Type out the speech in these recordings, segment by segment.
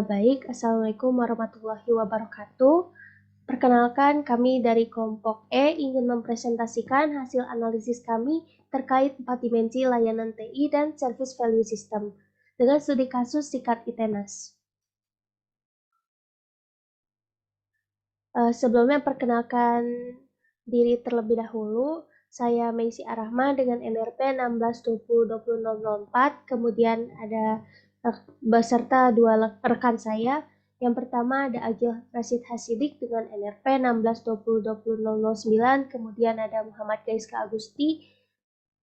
Baik, Assalamualaikum warahmatullahi wabarakatuh. Perkenalkan, kami dari kelompok E ingin mempresentasikan hasil analisis kami terkait 4 dimensi layanan TI dan Service Value System dengan studi kasus sikat ITENAS. Sebelumnya perkenalkan diri terlebih dahulu. Saya Meisi Arahma dengan NRP 16202004. Kemudian ada beserta dua rekan saya. Yang pertama ada Agil Rashid Hasidik dengan NRP 16202009. Kemudian ada Muhammad Gaiska Agusti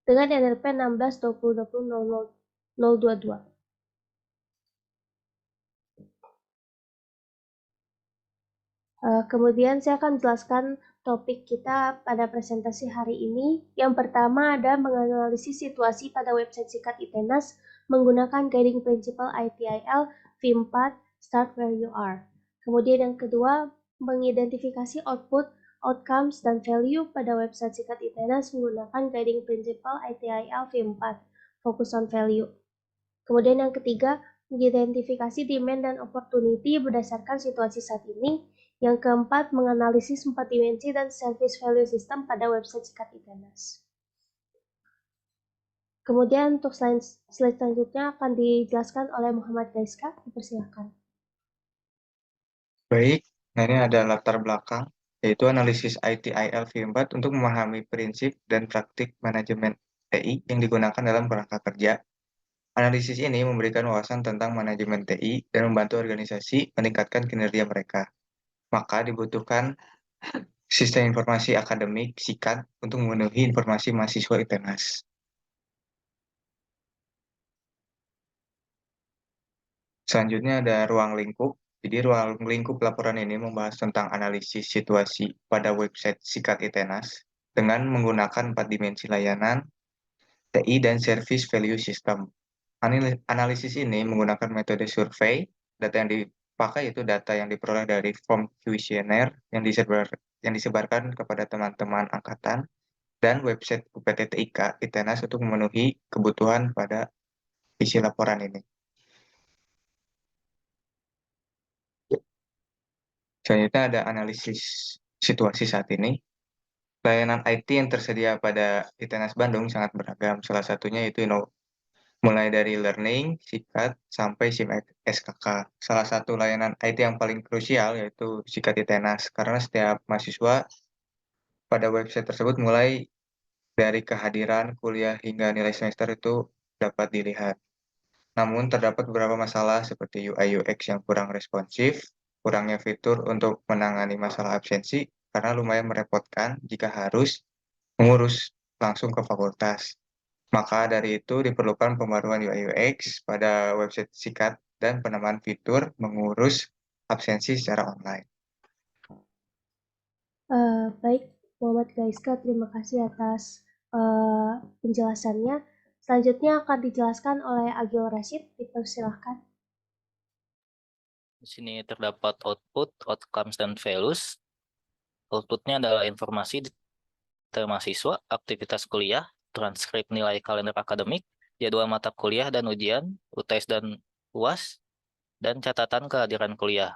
dengan NRP 1620200022. Kemudian saya akan jelaskan topik kita pada presentasi hari ini. Yang pertama ada menganalisis situasi pada website sikat ITENAS menggunakan Guiding Principle ITIL V4 Start Where You Are. Kemudian yang kedua, mengidentifikasi output, outcomes, dan value pada website sikat ITENAS menggunakan Guiding Principle ITIL V4 Focus on Value. Kemudian yang ketiga, mengidentifikasi demand dan opportunity berdasarkan situasi saat ini. Yang keempat, menganalisis 4 dimensi dan service value system pada website sikat ITENAS. Kemudian untuk slide selanjutnya akan dijelaskan oleh Muhammad Gaiska. Dipersilakan. Baik, nah ini ada latar belakang, yaitu analisis ITIL V4 untuk memahami prinsip dan praktik manajemen TI yang digunakan dalam kerangka kerja. Analisis ini memberikan wawasan tentang manajemen TI dan membantu organisasi meningkatkan kinerja mereka. Maka dibutuhkan sistem informasi akademik SIKAD untuk memenuhi informasi mahasiswa ITENAS. Selanjutnya ada ruang lingkup. Jadi ruang lingkup laporan ini membahas tentang analisis situasi pada website SIKAD ITENAS dengan menggunakan 4 dimensi layanan, TI, dan Service Value System. Analisis ini menggunakan metode survei. Data yang dipakai itu data yang diperoleh dari form kuesioner yang disebarkan kepada teman-teman angkatan dan website UPT TIK ITENAS untuk memenuhi kebutuhan pada isi laporan ini. Selanjutnya ada analisis situasi saat ini. Layanan IT yang tersedia pada ITENAS Bandung sangat beragam. Salah satunya itu mulai dari learning, SIKAD, sampai SIM SKK. Salah satu layanan IT yang paling krusial yaitu SIKAD ITENAS, karena setiap mahasiswa pada website tersebut mulai dari kehadiran, kuliah, hingga nilai semester itu dapat dilihat. Namun terdapat beberapa masalah seperti UI UX yang kurang responsif, kurangnya fitur untuk menangani masalah absensi, karena lumayan merepotkan jika harus mengurus langsung ke fakultas. Maka dari itu diperlukan pembaruan UI UX pada website SIKAD dan penambahan fitur mengurus absensi secara online. Baik, Muhammad Gaiska, terima kasih atas penjelasannya. Selanjutnya akan dijelaskan oleh Agil Rashid. Dipersilakan. Di sini terdapat output, outcomes, dan values. Outputnya adalah informasi detail mahasiswa, aktivitas kuliah, transkrip nilai kalender akademik, jadwal mata kuliah dan ujian, UTS dan UAS, dan catatan kehadiran kuliah.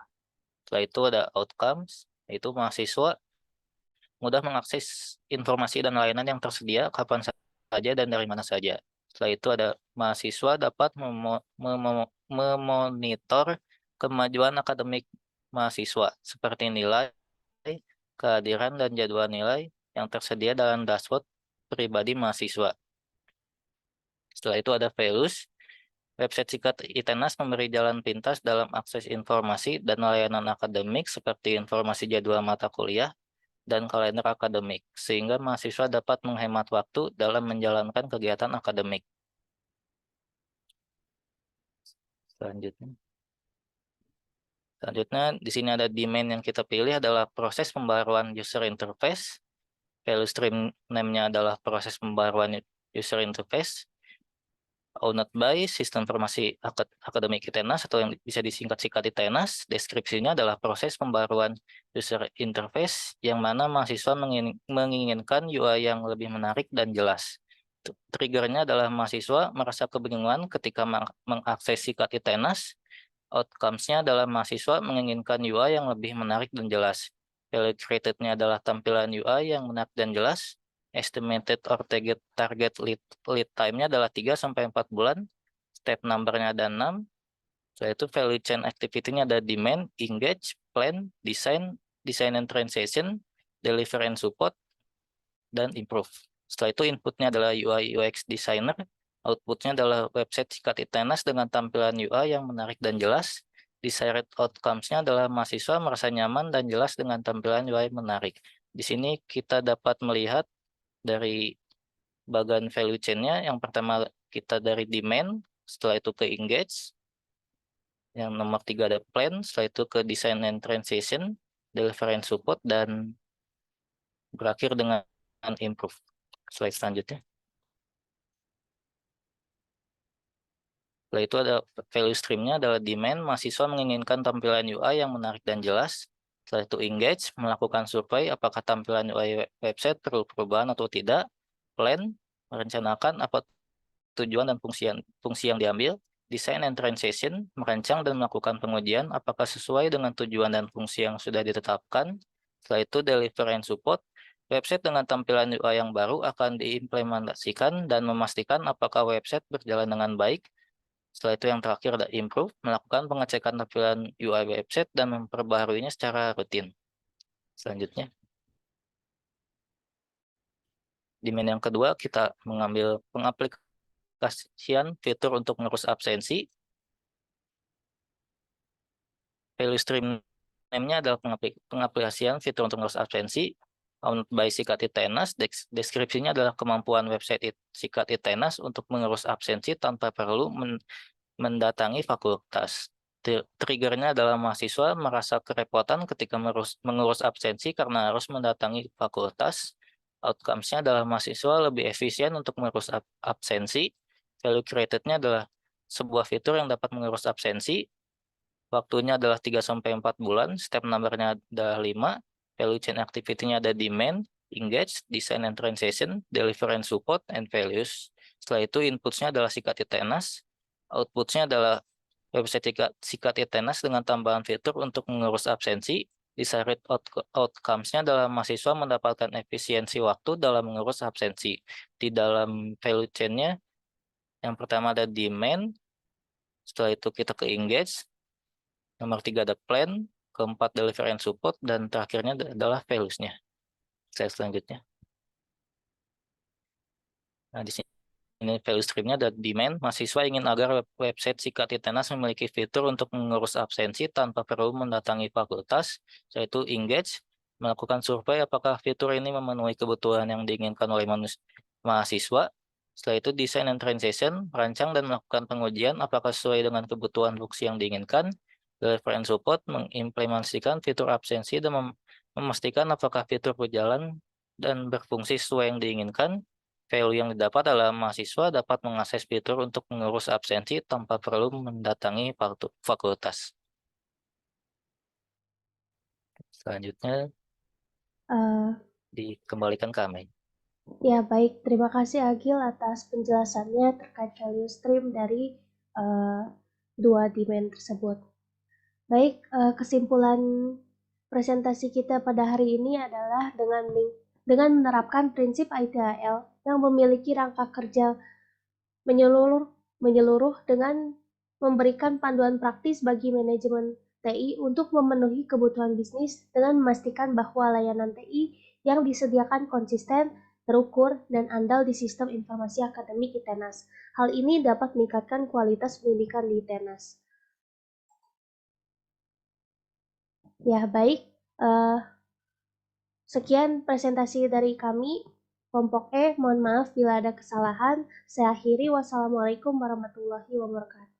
Setelah itu ada outcomes, yaitu mahasiswa mudah mengakses informasi dan layanan yang tersedia kapan saja dan dari mana saja. Setelah itu ada mahasiswa dapat memonitor kemajuan akademik mahasiswa seperti nilai, kehadiran, dan jadwal nilai yang tersedia dalam dashboard pribadi mahasiswa. Setelah itu ada values. Website sikat ITENAS memberi jalan pintas dalam akses informasi dan layanan akademik seperti informasi jadwal mata kuliah dan kalender akademik, sehingga mahasiswa dapat menghemat waktu dalam menjalankan kegiatan akademik. Selanjutnya, di sini ada demand yang kita pilih adalah proses pembaruan user interface. Value stream name-nya adalah proses pembaruan user interface. Owned by Sistem Informasi Akademik ITENAS atau yang bisa disingkat SIKAD ITENAS. Deskripsinya adalah proses pembaruan user interface yang mana mahasiswa menginginkan UI yang lebih menarik dan jelas. Triggernya adalah mahasiswa merasa kebingungan ketika mengakses SIKAD ITENAS Outcomes-nya adalah mahasiswa menginginkan UI yang lebih menarik dan jelas. Value created-nya adalah tampilan UI yang menarik dan jelas. Estimated or target lead time-nya adalah 3-4 bulan. Step number-nya ada 6. Setelah itu value chain activity-nya ada demand, engage, plan, design and transition, deliver and support, dan improve. Setelah itu inputnya adalah UI UX designer, outputnya adalah website sikat ITENAS dengan tampilan UI yang menarik dan jelas. Desired outcomes-nya adalah mahasiswa merasa nyaman dan jelas dengan tampilan UI menarik. Di sini kita dapat melihat dari bagian value chain-nya, yang pertama kita dari demand, setelah itu ke engage, yang nomor 3 ada plan, setelah itu ke design and transition, deliver and support, dan berakhir dengan improve. Slide selanjutnya. Setelah itu ada value stream-nya adalah demand, mahasiswa menginginkan tampilan UI yang menarik dan jelas. Setelah itu engage, melakukan survei apakah tampilan UI website perlu perubahan atau tidak. Plan, merencanakan apa tujuan dan fungsi yang diambil. Design and transition, merancang dan melakukan pengujian apakah sesuai dengan tujuan dan fungsi yang sudah ditetapkan. Setelah itu deliver and support, website dengan tampilan UI yang baru akan diimplementasikan dan memastikan apakah website berjalan dengan baik. Setelah itu yang terakhir ada improve, melakukan pengecekan tampilan UI website dan memperbaharuinya secara rutin. Selanjutnya, demand yang kedua, kita mengambil pengaplikasian fitur untuk mengurus absensi. Value stream name-nya adalah pengaplikasian fitur untuk mengurus absensi. Owned by Sikat ITENAS, deskripsinya adalah kemampuan website Sikat ITENAS untuk mengurus absensi tanpa perlu mendatangi fakultas. Triggernya adalah mahasiswa merasa kerepotan ketika mengurus absensi karena harus mendatangi fakultas. Outcomes-nya adalah mahasiswa lebih efisien untuk mengurus absensi. Value created-nya adalah sebuah fitur yang dapat mengurus absensi. Waktunya adalah 3-4 bulan. Step number-nya adalah 5. Value chain activity-nya ada demand, engage, design and transition, deliver and support, and values. Setelah itu inputs-nya adalah Sikat ITENAS. Output-nya adalah website Sikat ITENAS dengan tambahan fitur untuk mengurus absensi. Desired outcomes-nya adalah mahasiswa mendapatkan efisiensi waktu dalam mengurus absensi. Di dalam value chain-nya, yang pertama ada demand, setelah itu kita ke engage, nomor 3 ada plan, keempat deliver and support, dan terakhirnya adalah values-nya. Slide selanjutnya. Nah, di sini value stream-nya ada demand, mahasiswa ingin agar website Sikat ITENAS memiliki fitur untuk mengurus absensi tanpa perlu mendatangi fakultas, yaitu engage, melakukan survei apakah fitur ini memenuhi kebutuhan yang diinginkan oleh mahasiswa. Setelah itu design and transition, merancang dan melakukan pengujian apakah sesuai dengan kebutuhan fungsi yang diinginkan. Deliver and support, mengimplementasikan fitur absensi dan memastikan apakah fitur berjalan dan berfungsi sesuai yang diinginkan. Value yang didapat adalah mahasiswa dapat mengakses fitur untuk mengurus absensi tanpa perlu mendatangi fakultas. Selanjutnya dikembalikan ke Amei. Ya, baik. Terima kasih Agil atas penjelasannya terkait value stream dari dua demand tersebut. Baik, kesimpulan presentasi kita pada hari ini adalah dengan menerapkan prinsip ITIL yang memiliki rangka kerja menyeluruh dengan memberikan panduan praktis bagi manajemen TI untuk memenuhi kebutuhan bisnis dengan memastikan bahwa layanan TI yang disediakan konsisten, terukur, dan andal di sistem informasi akademik ITENAS. Hal ini dapat meningkatkan kualitas pendidikan di ITENAS. Ya, baik. Sekian presentasi dari kami. Kelompok E, mohon maaf bila ada kesalahan. Saya akhiri. Wassalamualaikum warahmatullahi wabarakatuh.